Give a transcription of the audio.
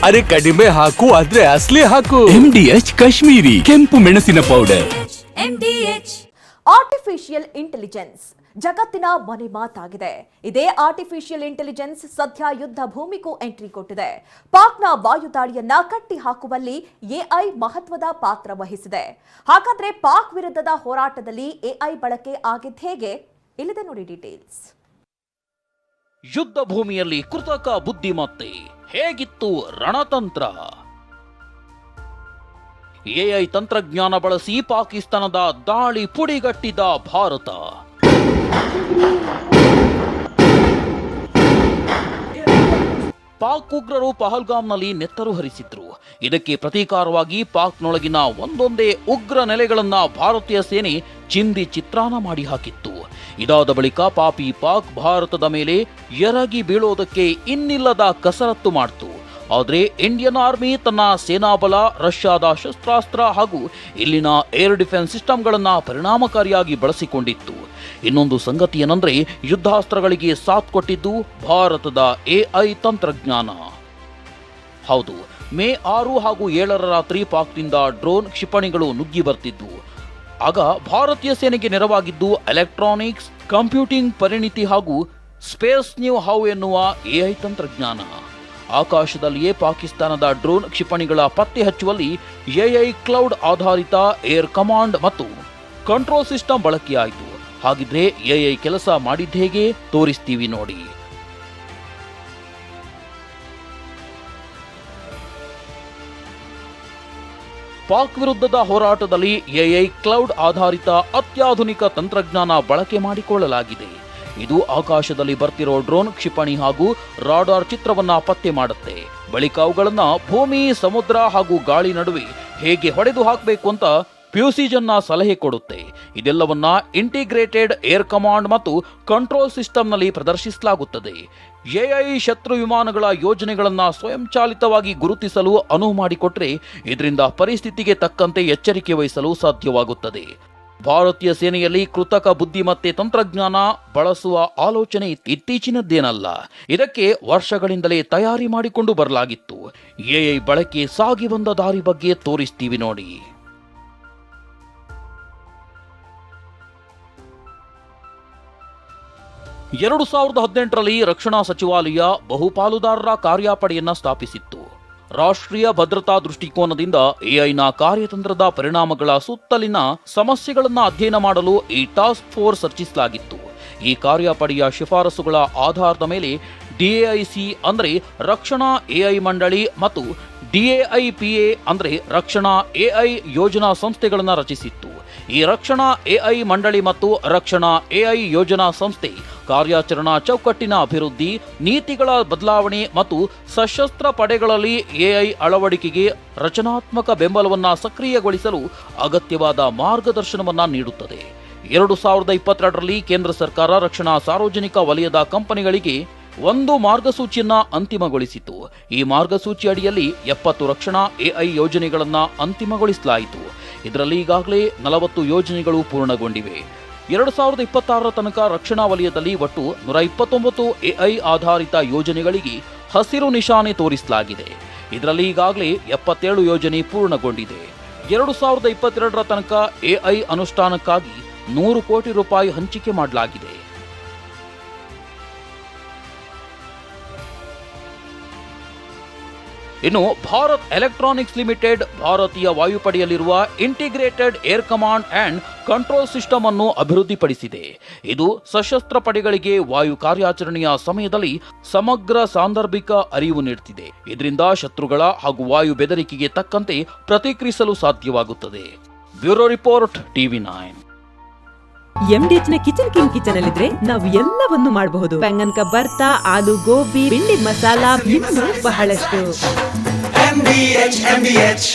ಅರೆ ಕಡಿಮೆ ಹಾಕು ಆದ್ರೆ ಅಸಲಿ ಹಾಕು. MDH ಕಾಶ್ಮೀರಿ ಕೆಂಪು ಮೆಣಸಿನ ಪೌಡರ್. ಆರ್ಟಿಫಿಷಿಯಲ್ ಇಂಟೆಲಿಜೆನ್ಸ್ ಜಗತ್ತಿನ ಮನೆ ಮಾತಾಗಿದೆ. ಇದೇ ಆರ್ಟಿಫಿಷಿಯಲ್ ಇಂಟೆಲಿಜೆನ್ಸ್ ಸದ್ಯ ಯುದ್ಧ ಭೂಮಿಗೂ ಎಂಟ್ರಿ ಕೊಟ್ಟಿದೆ. ಪಾಕ್ನ ವಾಯುದಾಳಿಯನ್ನ ಕಟ್ಟಿ ಹಾಕುವಲ್ಲಿ ಎಐ ಮಹತ್ವದ ಪಾತ್ರ ವಹಿಸಿದೆ. ಹಾಗಾದ್ರೆ ಪಾಕ್ ವಿರುದ್ಧದ ಹೋರಾಟದಲ್ಲಿ ಎಐ ಬಳಕೆ ಆಗಿದ್ದು ಹೇಗೆ? ಇಲ್ಲಿದೆ ನೋಡಿ ಡೀಟೇಲ್ಸ್. ಯುದ್ಧ ಭೂಮಿಯಲ್ಲಿ ಕೃತಕ ಬುದ್ಧಿಮತ್ತೆ ಹೇಗಿತ್ತು ರಣತಂತ್ರ? ಎಐ ತಂತ್ರಜ್ಞಾನ ಬಳಸಿ ಪಾಕಿಸ್ತಾನದ ದಾಳಿ ಪುಡಿಗಟ್ಟಿದ ಭಾರತ. ಪಾಕ್ ಉಗ್ರರು ಪಹಲ್ಗಾಮ್ನಲ್ಲಿ ನೆತ್ತರು ಹರಿಸಿದ್ರು. ಇದಕ್ಕೆ ಪ್ರತೀಕಾರವಾಗಿ ಪಾಕ್ನೊಳಗಿನ ಒಂದೊಂದೇ ಉಗ್ರ ನೆಲೆಗಳನ್ನ ಭಾರತೀಯ ಸೇನೆ ಚಿಂದಿ ಚಿತ್ರಾನ್ನ ಮಾಡಿ ಹಾಕಿತ್ತು. ಇದಾದ ಬಳಿಕ ಪಾಪಿ ಪಾಕ್ ಭಾರತದ ಮೇಲೆ ಎರಗಿ ಬೀಳೋದಕ್ಕೆ ಇನ್ನಿಲ್ಲದ ಕಸರತ್ತು ಮಾಡ್ತು. ಆದರೆ ಇಂಡಿಯನ್ ಆರ್ಮಿ ತನ್ನ ಸೇನಾಬಲ, ರಷ್ಯಾದ ಶಸ್ತ್ರಾಸ್ತ್ರ ಹಾಗೂ ಇಲ್ಲಿನ ಏರ್ ಡಿಫೆನ್ಸ್ ಸಿಸ್ಟಮ್ಗಳನ್ನು ಪರಿಣಾಮಕಾರಿಯಾಗಿ ಬಳಸಿಕೊಂಡಿತ್ತು. ಇನ್ನೊಂದು ಸಂಗತಿ ಏನಂದ್ರೆ ಯುದ್ಧಾಸ್ತ್ರಗಳಿಗೆ ಸಾಥ್ ಕೊಟ್ಟಿದ್ದು ಭಾರತದ ಎಐ ತಂತ್ರಜ್ಞಾನ. ಹೌದು, ಮೇ 6 ಹಾಗೂ 7 ರಾತ್ರಿ ಪಾಕ್ನಿಂದ ಡ್ರೋನ್ ಕ್ಷಿಪಣಿಗಳು ನುಗ್ಗಿ ಬರ್ತಿದ್ವು. ಆಗ ಭಾರತೀಯ ಸೇನೆಗೆ ನೆರವಾಗಿದ್ದು ಎಲೆಕ್ಟ್ರಾನಿಕ್ಸ್, ಕಂಪ್ಯೂಟಿಂಗ್ ಪರಿಣಿತಿ ಹಾಗೂ ಸ್ಪೇಸ್ ನ್ಯೂ ಹೌ ಎನ್ನುವ ಎಐ ತಂತ್ರಜ್ಞಾನ. ಆಕಾಶದಲ್ಲಿಯೇ ಪಾಕಿಸ್ತಾನದ ಡ್ರೋನ್ ಕ್ಷಿಪಣಿಗಳ ಪತ್ತೆ ಹಚ್ಚುವಲ್ಲಿ ಎಐ ಕ್ಲೌಡ್ ಆಧಾರಿತ ಏರ್ ಕಮಾಂಡ್ ಮತ್ತು ಕಂಟ್ರೋಲ್ ಸಿಸ್ಟಮ್ ಬಳಕೆಯಾಯಿತು. ಹಾಗಿದ್ರೆ ಎಐ ಕೆಲಸ ಮಾಡಿದ್ದೇಗೆ ತೋರಿಸ್ತೀವಿ ನೋಡಿ. ಪಾಕ್ ವಿರುದ್ಧದ ಹೋರಾಟದಲ್ಲಿ ಎಐ ಕ್ಲೌಡ್ ಆಧಾರಿತ ಅತ್ಯಾಧುನಿಕ ತಂತ್ರಜ್ಞಾನ ಬಳಕೆ ಮಾಡಿಕೊಳ್ಳಲಾಗಿದೆ. ಇದು ಆಕಾಶದಲ್ಲಿ ಬರ್ತಿರೋ ಡ್ರೋನ್ ಕ್ಷಿಪಣಿ ಹಾಗೂ ರಾಡಾರ್ ಚಿತ್ರವನ್ನ ಪತ್ತೆ ಮಾಡುತ್ತೆ. ಬಳಿಕ ಅವುಗಳನ್ನ ಭೂಮಿ, ಸಮುದ್ರ ಹಾಗೂ ಗಾಳಿ ನಡುವೆ ಹೇಗೆ ಹೊಡೆದು ಹಾಕಬೇಕು ಅಂತ ಪ್ಯೂಸಿಜನ್ನ ಸಲಹೆ ಕೊಡುತ್ತೆ. ಇದೆಲ್ಲವನ್ನ ಇಂಟಿಗ್ರೇಟೆಡ್ ಏರ್ ಕಮಾಂಡ್ ಮತ್ತು ಕಂಟ್ರೋಲ್ ಸಿಸ್ಟಮ್ನಲ್ಲಿ ಪ್ರದರ್ಶಿಸಲಾಗುತ್ತದೆ. ಎಐ ಶತ್ರು ವಿಮಾನಗಳ ಯೋಜನೆಗಳನ್ನ ಸ್ವಯಂಚಾಲಿತವಾಗಿ ಗುರುತಿಸಲು ಅನುವು ಮಾಡಿಕೊಟ್ರೆ ಇದರಿಂದ ಪರಿಸ್ಥಿತಿಗೆ ತಕ್ಕಂತೆ ಎಚ್ಚರಿಕೆ ವಹಿಸಲು ಸಾಧ್ಯವಾಗುತ್ತದೆ. ಭಾರತೀಯ ಸೇನೆಯಲ್ಲಿ ಕೃತಕ ಬುದ್ಧಿಮತ್ತೆ ತಂತ್ರಜ್ಞಾನ ಬಳಸುವ ಆಲೋಚನೆ ಇತ್ತೀಚಿನದ್ದೇನಲ್ಲ. ಇದಕ್ಕೆ ವರ್ಷಗಳಿಂದಲೇ ತಯಾರಿ ಮಾಡಿಕೊಂಡು ಬರಲಾಗಿತ್ತು. ಎಐ ಬಳಕೆ ಸಾಗಿ ಬಂದ ದಾರಿ ಬಗ್ಗೆ ತೋರಿಸ್ತೀವಿ ನೋಡಿ. 2018ರಲ್ಲಿ ರಕ್ಷಣಾ ಸಚಿವಾಲಯ ಬಹುಪಾಲುದಾರರ ಕಾರ್ಯಪಡೆಯನ್ನ ಸ್ಥಾಪಿಸಿತ್ತು. ರಾಷ್ಟ್ರೀಯ ಭದ್ರತಾ ದೃಷ್ಟಿಕೋನದಿಂದ ಎಐನ ಕಾರ್ಯತಂತ್ರದ ಪರಿಣಾಮಗಳ ಸುತ್ತಲಿನ ಸಮಸ್ಯೆಗಳನ್ನು ಅಧ್ಯಯನ ಮಾಡಲು ಈ ಟಾಸ್ಕ್ ಫೋರ್ಸ್ ರಚಿಸಲಾಗಿತ್ತು. ಈ ಕಾರ್ಯಪಡೆಯ ಶಿಫಾರಸುಗಳ ಆಧಾರದ ಮೇಲೆ ಡಿಎಐಸಿ ಅಂದರೆ ರಕ್ಷಣಾ ಎಐ ಮಂಡಳಿ ಮತ್ತು ಡಿಎಐಪಿಎ ಅಂದರೆ ರಕ್ಷಣಾ ಎಐ ಯೋಜನಾ ಸಂಸ್ಥೆಗಳನ್ನು ರಚಿಸಿತ್ತು. ಈ ರಕ್ಷಣಾ ಎಐ ಮಂಡಳಿ ಮತ್ತು ರಕ್ಷಣಾ ಎಐ ಯೋಜನಾ ಸಂಸ್ಥೆ ಕಾರ್ಯಾಚರಣಾ ಚೌಕಟ್ಟಿನ ಅಭಿವೃದ್ಧಿ, ನೀತಿಗಳ ಬದಲಾವಣೆ ಮತ್ತು ಸಶಸ್ತ್ರ ಪಡೆಗಳಲ್ಲಿ ಎಐ ಅಳವಡಿಕೆಗೆ ರಚನಾತ್ಮಕ ಬೆಂಬಲವನ್ನು ಸಕ್ರಿಯಗೊಳಿಸಲು ಅಗತ್ಯವಾದ ಮಾರ್ಗದರ್ಶನವನ್ನ ನೀಡುತ್ತದೆ. 2022ರಲ್ಲಿ ಕೇಂದ್ರ ಸರ್ಕಾರ ರಕ್ಷಣಾ ಸಾರ್ವಜನಿಕ ವಲಯದ ಕಂಪನಿಗಳಿಗೆ ಒಂದು ಮಾರ್ಗಸೂಚಿಯನ್ನ ಅಂತಿಮಗೊಳಿಸಿತು. ಈ ಮಾರ್ಗಸೂಚಿ ಅಡಿಯಲ್ಲಿ 70 ರಕ್ಷಣಾ ಎಐ ಯೋಜನೆಗಳನ್ನ ಅಂತಿಮಗೊಳಿಸಲಾಯಿತು. ಇದರಲ್ಲಿ ಈಗಾಗಲೇ 40 ಯೋಜನೆಗಳು ಪೂರ್ಣಗೊಂಡಿವೆ. 2026ರ ತನಕ ರಕ್ಷಣಾ ವಲಯದಲ್ಲಿ ಒಟ್ಟು 129 ಎಐ ಆಧಾರಿತ ಯೋಜನೆಗಳಿಗೆ ಹಸಿರು ನಿಶಾನೆ ತೋರಿಸಲಾಗಿದೆ. ಇದರಲ್ಲಿ ಈಗಾಗಲೇ 77 ಯೋಜನೆ ಪೂರ್ಣಗೊಂಡಿದೆ. 2022ರ ತನಕ ಎಐ ಅನುಷ್ಠಾನಕ್ಕಾಗಿ 100 ಕೋಟಿ ರೂಪಾಯಿ ಹಂಚಿಕೆ ಮಾಡಲಾಗಿದೆ. ಇನ್ನು ಭಾರತ್ ಎಲೆಕ್ಟ್ರಾನಿಕ್ಸ್ ಲಿಮಿಟೆಡ್ ಭಾರತೀಯ ವಾಯುಪಡೆಯಲ್ಲಿರುವ integrated air command and control system ಅನ್ನು ಅಭಿವೃದ್ಧಿಪಡಿಸಿದೆ. ಇದು ಸಶಸ್ತ್ರ ಪಡೆಗಳಿಗೆ ವಾಯು ಕಾರ್ಯಾಚರಣೆಯ ಸಮಯದಲ್ಲಿ ಸಮಗ್ರ ಸಾಂದರ್ಭಿಕ ಅರಿವು ನೀಡುತ್ತಿದೆ. ಇದರಿಂದ ಶತ್ರುಗಳ ಹಾಗೂ ವಾಯು ಬೆದರಿಕೆಗೆ ತಕ್ಕಂತೆ ಪ್ರತಿಕ್ರಿಯಿಸಲು ಸಾಧ್ಯವಾಗುತ್ತದೆ. Bureau report TV9. MDH ನ ಕಿಚನ್ ಅಲ್ಲಿದ್ರೆ ನಾವು ಎಲ್ಲವನ್ನು ಮಾಡಬಹುದು. ಬೆಂಗನ್ ಕಾ ಬರ್ತಾ, ಆಲೂ ಗೋಬಿ, ಭಿಂಡಿ ಮಸಾಲಾ, ಇನ್ನೂ ಬಹಳಷ್ಟು. MDH